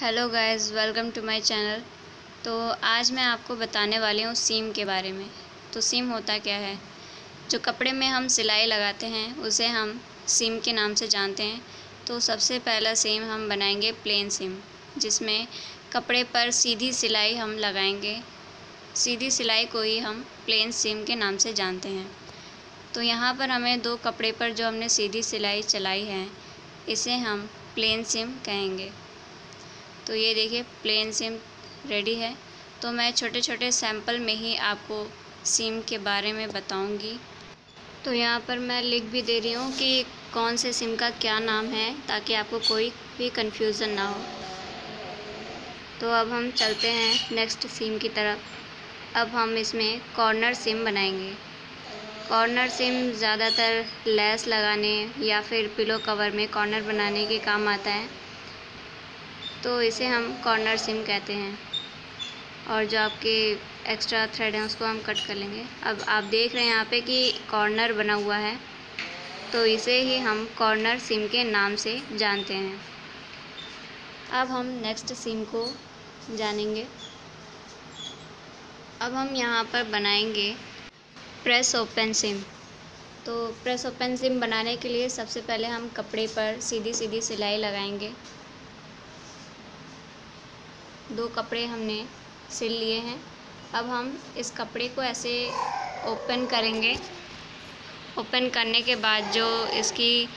Hello guys, welcome to my channel. तो आज मैं आपको बताने वाली हूँ सीम के बारे में। तो सीम होता क्या है? जो कपड़े में हम सिलाई लगाते हैं उसे हम सीम के नाम से जानते हैं। तो सबसे पहला सीम हम बनाएंगे प्लेन सीम, जिसमें कपड़े पर सीधी सिलाई हम लगाएंगे। सीधी सिलाई को ही हम प्लेन सीम के नाम से जानते हैं। तो यहाँ पर हमें दो कपड़े पर जो हमने सीधी सिलाई चलाई है, इसे हम प्लेन सीम कहेंगे। तो ये देखिए प्लेन सीम रेडी है। तो मैं छोटे छोटे सैंपल में ही आपको सीम के बारे में बताऊंगी। तो यहाँ पर मैं लिख भी दे रही हूँ कि कौन से सीम का क्या नाम है, ताकि आपको कोई भी कंफ्यूजन ना हो। तो अब हम चलते हैं नेक्स्ट सीम की तरफ। अब हम इसमें कॉर्नर सीम बनाएंगे। कॉर्नर सीम ज़्यादातर लेस लगाने या फिर पिलो कवर में कॉर्नर बनाने के काम आता है, तो इसे हम कॉर्नर सीम कहते हैं। और जो आपके एक्स्ट्रा थ्रेड हैं उसको हम कट कर लेंगे। अब आप देख रहे हैं यहाँ पे कि कॉर्नर बना हुआ है, तो इसे ही हम कॉर्नर सीम के नाम से जानते हैं। अब हम नेक्स्ट सीम को जानेंगे। अब हम यहाँ पर बनाएंगे प्रेस ओपन सीम। तो प्रेस ओपन सीम बनाने के लिए सबसे पहले हम कपड़े पर सीधी सीधी सिलाई लगाएंगे। दो कपड़े हमने सिल लिए हैं। अब हम इस कपड़े को ऐसे ओपन करेंगे। ओपन करने के बाद जो इसकी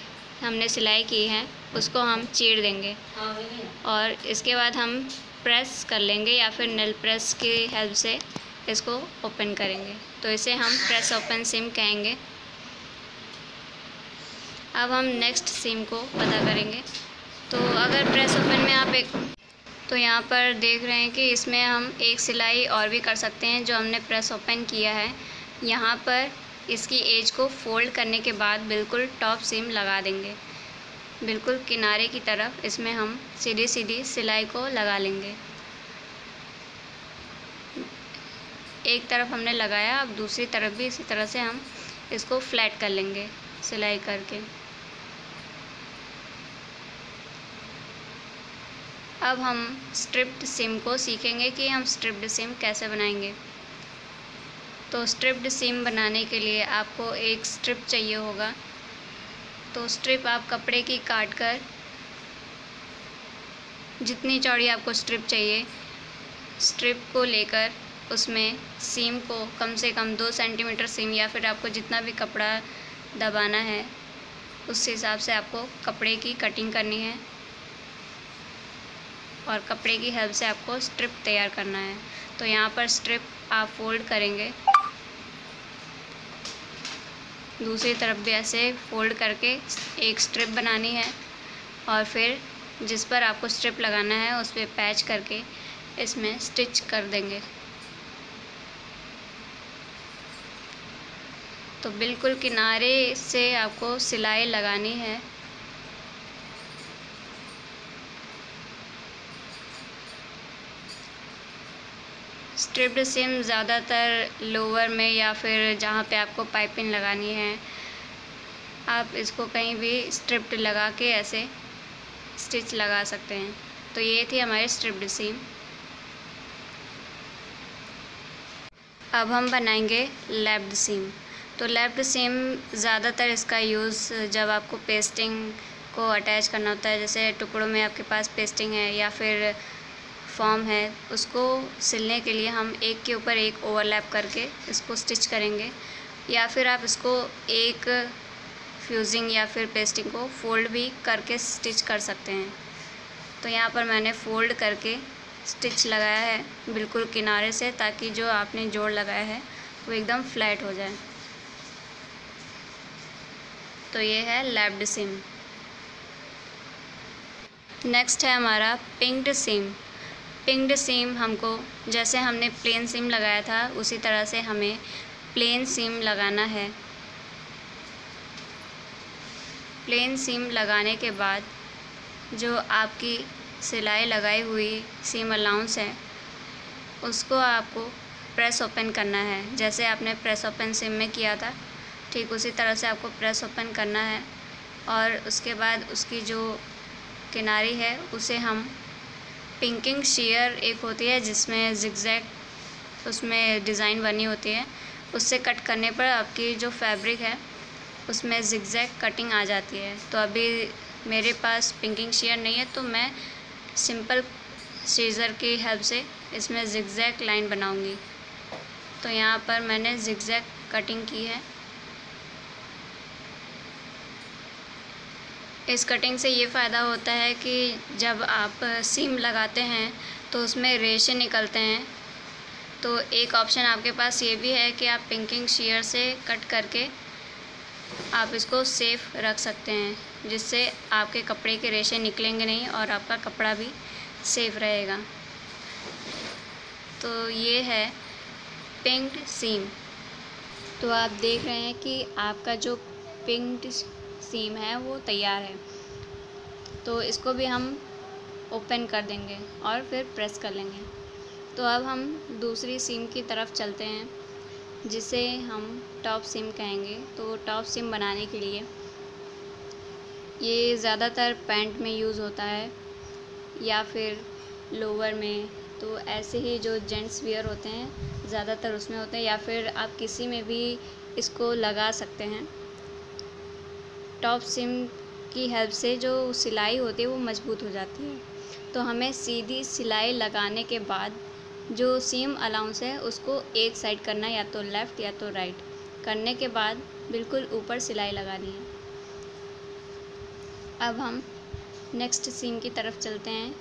हमने सिलाई की है उसको हम चीर देंगे, और इसके बाद हम प्रेस कर लेंगे या फिर नेल प्रेस की हेल्प से इसको ओपन करेंगे। तो इसे हम प्रेस ओपन सीम कहेंगे। अब हम नेक्स्ट सीम को पता करेंगे। तो अगर प्रेस ओपन में आप तो यहाँ पर देख रहे हैं कि इसमें हम एक सिलाई और भी कर सकते हैं जो हमने प्रेस ओपन किया है। यहाँ पर इसकी एज को फोल्ड करने के बाद बिल्कुल टॉप सीम लगा देंगे। बिल्कुल किनारे की तरफ इसमें हम सीधी सीधी सिलाई को लगा लेंगे। एक तरफ हमने लगाया, अब दूसरी तरफ भी इसी तरह से हम इसको फ्लैट कर लेंगे सिलाई करके। अब हम स्ट्रिप्ड सीम को सीखेंगे कि हम स्ट्रिप्ड सीम कैसे बनाएंगे। तो स्ट्रिप्ड सीम बनाने के लिए आपको एक स्ट्रिप चाहिए होगा। तो स्ट्रिप आप कपड़े की काट कर, जितनी चौड़ी आपको स्ट्रिप चाहिए, स्ट्रिप को लेकर उसमें सीम को कम से कम 2 सेंटीमीटर सीम, या फिर आपको जितना भी कपड़ा दबाना है उस हिसाब से आपको कपड़े की कटिंग करनी है, और कपड़े की हेल्प से आपको स्ट्रिप तैयार करना है। तो यहाँ पर स्ट्रिप आप फोल्ड करेंगे, दूसरी तरफ भी ऐसे फोल्ड करके एक स्ट्रिप बनानी है, और फिर जिस पर आपको स्ट्रिप लगाना है उस पर पैच करके इसमें स्टिच कर देंगे। तो बिल्कुल किनारे से आपको सिलाई लगानी है। स्ट्रिप्ड सीम ज़्यादातर लोअर में या फिर जहाँ पे आपको पाइपिंग लगानी है, आप इसको कहीं भी स्ट्रिप्ड लगा के ऐसे स्टिच लगा सकते हैं। तो ये थी हमारी स्ट्रिप्ड सीम। अब हम बनाएंगे लैप्ड सीम। तो लैप्ड सीम ज़्यादातर इसका यूज़ जब आपको पेस्टिंग को अटैच करना होता है, जैसे टुकड़ों में आपके पास पेस्टिंग है या फिर फॉर्म है, उसको सिलने के लिए हम एक के ऊपर एक ओवरलैप करके इसको स्टिच करेंगे, या फिर आप इसको एक फ्यूजिंग या फिर पेस्टिंग को फोल्ड भी करके स्टिच कर सकते हैं। तो यहाँ पर मैंने फोल्ड करके स्टिच लगाया है बिल्कुल किनारे से, ताकि जो आपने जोड़ लगाया है वो एकदम फ्लैट हो जाए। तो ये है लैप्ड सीम। नेक्स्ट है हमारा पिंक्ड सीम। पिंक्ड सीम हमको, जैसे हमने प्लेन सीम लगाया था उसी तरह से हमें प्लेन सीम लगाना है। प्लेन सीम लगाने के बाद जो आपकी सिलाई लगाई हुई सीम अलाउंस है उसको आपको प्रेस ओपन करना है। जैसे आपने प्रेस ओपन सीम में किया था, ठीक उसी तरह से आपको प्रेस ओपन करना है, और उसके बाद उसकी जो किनारी है उसे हम पिंकिंग शेयर एक होती है जिसमें जिगजैग उसमें डिज़ाइन बनी होती है, उससे कट करने पर आपकी जो फैब्रिक है उसमें जिगजैग कटिंग आ जाती है। तो अभी मेरे पास पिंकिंग शेयर नहीं है, तो मैं सिंपल सीज़र की हेल्प से इसमें जिगजैग लाइन बनाऊंगी। तो यहाँ पर मैंने जिगजैग कटिंग की है। इस कटिंग से ये फ़ायदा होता है कि जब आप सीम लगाते हैं तो उसमें रेशे निकलते हैं। तो एक ऑप्शन आपके पास ये भी है कि आप पिंकिंग शेयर से कट करके आप इसको सेफ रख सकते हैं, जिससे आपके कपड़े के रेशे निकलेंगे नहीं और आपका कपड़ा भी सेफ रहेगा। तो ये है पिंक्ड सीम। तो आप देख रहे हैं कि आपका जो पिंक्ड सीम है वो तैयार है। तो इसको भी हम ओपन कर देंगे और फिर प्रेस कर लेंगे। तो अब हम दूसरी सीम की तरफ चलते हैं, जिसे हम टॉप सीम कहेंगे। तो टॉप सीम बनाने के लिए ये ज़्यादातर पैंट में यूज़ होता है या फिर लोअर में। तो ऐसे ही जो जेंट्स वियर होते हैं ज़्यादातर उसमें होते हैं, या फिर आप किसी में भी इसको लगा सकते हैं। टॉप सीम की हेल्प से जो सिलाई होती है वो मजबूत हो जाती है। तो हमें सीधी सिलाई लगाने के बाद जो सीम अलाउंस है उसको एक साइड करना, या तो लेफ़्ट या तो राइट। करने के बाद बिल्कुल ऊपर सिलाई लगानी है। अब हम नेक्स्ट सीम की तरफ चलते हैं।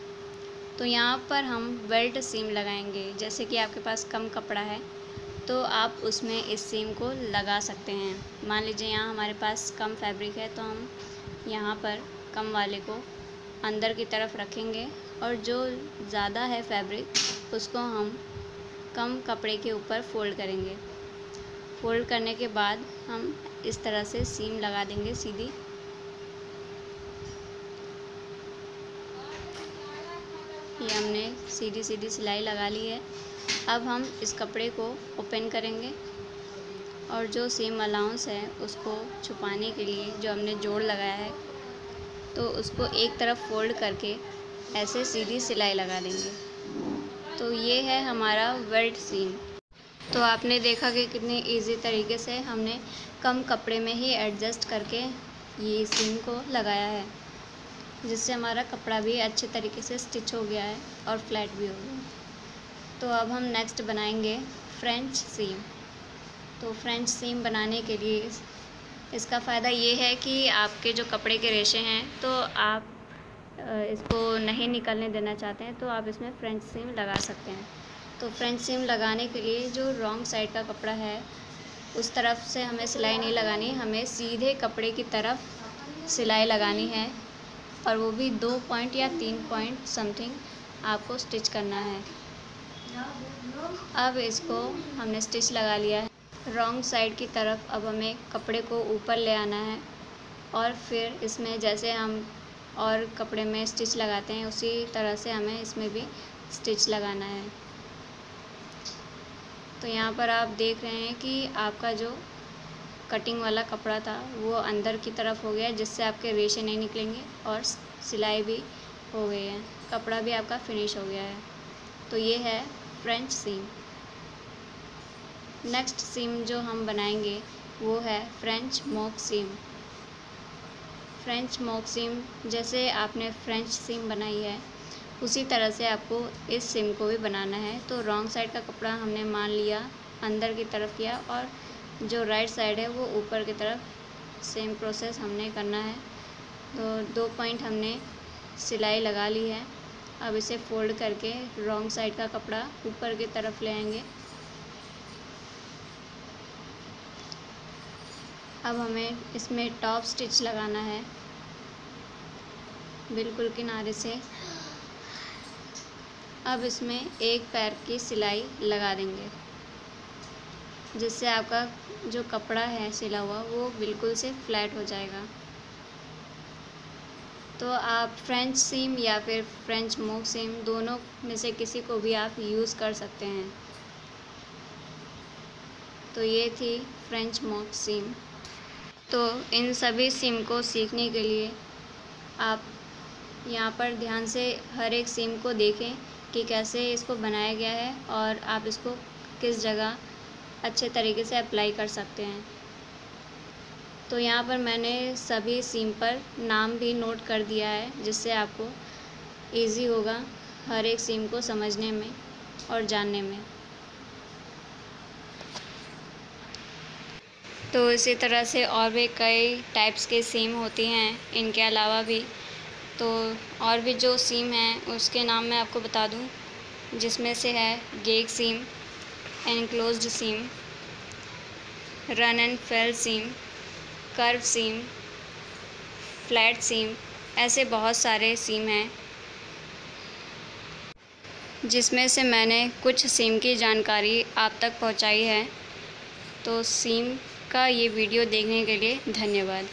तो यहाँ पर हम बेल्ट सीम लगाएंगे। जैसे कि आपके पास कम कपड़ा है तो आप उसमें इस सीम को लगा सकते हैं। मान लीजिए यहाँ हमारे पास कम फैब्रिक है, तो हम यहाँ पर कम वाले को अंदर की तरफ रखेंगे और जो ज़्यादा है फैब्रिक उसको हम कम कपड़े के ऊपर फ़ोल्ड करेंगे। फ़ोल्ड करने के बाद हम इस तरह से सीम लगा देंगे सीधी। ये हमने सीधी सीधी सिलाई लगा ली है। अब हम इस कपड़े को ओपन करेंगे और जो सीम अलाउंस है उसको छुपाने के लिए जो हमने जोड़ लगाया है, तो उसको एक तरफ फ़ोल्ड करके ऐसे सीधी सिलाई लगा देंगे। तो ये है हमारा वेल्ट सीम। तो आपने देखा कि कितनी इजी तरीके से हमने कम कपड़े में ही एडजस्ट करके ये सीम को लगाया है, जिससे हमारा कपड़ा भी अच्छे तरीके से स्टिच हो गया है और फ्लैट भी हो गया। तो अब हम नेक्स्ट बनाएंगे फ्रेंच सीम। तो फ्रेंच सीम बनाने के लिए इसका फ़ायदा ये है कि आपके जो कपड़े के रेशे हैं तो आप इसको नहीं निकलने देना चाहते हैं तो आप इसमें फ्रेंच सीम लगा सकते हैं। तो फ्रेंच सीम लगाने के लिए जो रॉन्ग साइड का कपड़ा है उस तरफ से हमें सिलाई नहीं लगानी, हमें सीधे कपड़े की तरफ सिलाई लगानी है, और वो भी 2 पॉइंट या 3 पॉइंट समथिंग आपको स्टिच करना है। अब इसको हमने स्टिच लगा लिया है। रॉन्ग साइड की तरफ अब हमें कपड़े को ऊपर ले आना है और फिर इसमें जैसे हम और कपड़े में स्टिच लगाते हैं उसी तरह से हमें इसमें भी स्टिच लगाना है। तो यहाँ पर आप देख रहे हैं कि आपका जो कटिंग वाला कपड़ा था वो अंदर की तरफ हो गया, जिससे आपके रेशे नहीं निकलेंगे और सिलाई भी हो गई है, कपड़ा भी आपका फिनिश हो गया है। तो ये है फ्रेंच सीम। नेक्स्ट सीम जो हम बनाएंगे वो है फ्रेंच मोक सीम। फ्रेंच मोक सीम जैसे आपने फ्रेंच सीम बनाई है उसी तरह से आपको इस सीम को भी बनाना है। तो रॉन्ग साइड का कपड़ा हमने मान लिया, अंदर की तरफ किया, और जो राइट साइड है वो ऊपर की तरफ सेम प्रोसेस हमने करना है। तो 2 पॉइंट हमने सिलाई लगा ली है। अब इसे फोल्ड करके रॉन्ग साइड का कपड़ा ऊपर की तरफ ले आएंगे। अब हमें इसमें टॉप स्टिच लगाना है बिल्कुल किनारे से। अब इसमें एक पैर की सिलाई लगा देंगे, जिससे आपका जो कपड़ा है सिला हुआ वो बिल्कुल से फ्लैट हो जाएगा। तो आप फ्रेंच सीम या फिर फ्रेंच मोक सीम दोनों में से किसी को भी आप यूज़ कर सकते हैं। तो ये थी फ्रेंच मोक सीम। तो इन सभी सीम को सीखने के लिए आप यहाँ पर ध्यान से हर एक सीम को देखें कि कैसे इसको बनाया गया है और आप इसको किस जगह अच्छे तरीके से अप्लाई कर सकते हैं। तो यहाँ पर मैंने सभी सीम पर नाम भी नोट कर दिया है, जिससे आपको इजी होगा हर एक सीम को समझने में और जानने में। तो इसी तरह से और भी कई टाइप्स के सीम होती हैं इनके अलावा भी। तो और भी जो सीम हैं उसके नाम मैं आपको बता दूं, जिसमें से है गेग seam, enclosed seam, run and fell seam, curve seam, flat seam, ऐसे बहुत सारे सीम हैं जिसमें से मैंने कुछ सीम की जानकारी आप तक पहुंचाई है। तो सीम का ये वीडियो देखने के लिए धन्यवाद।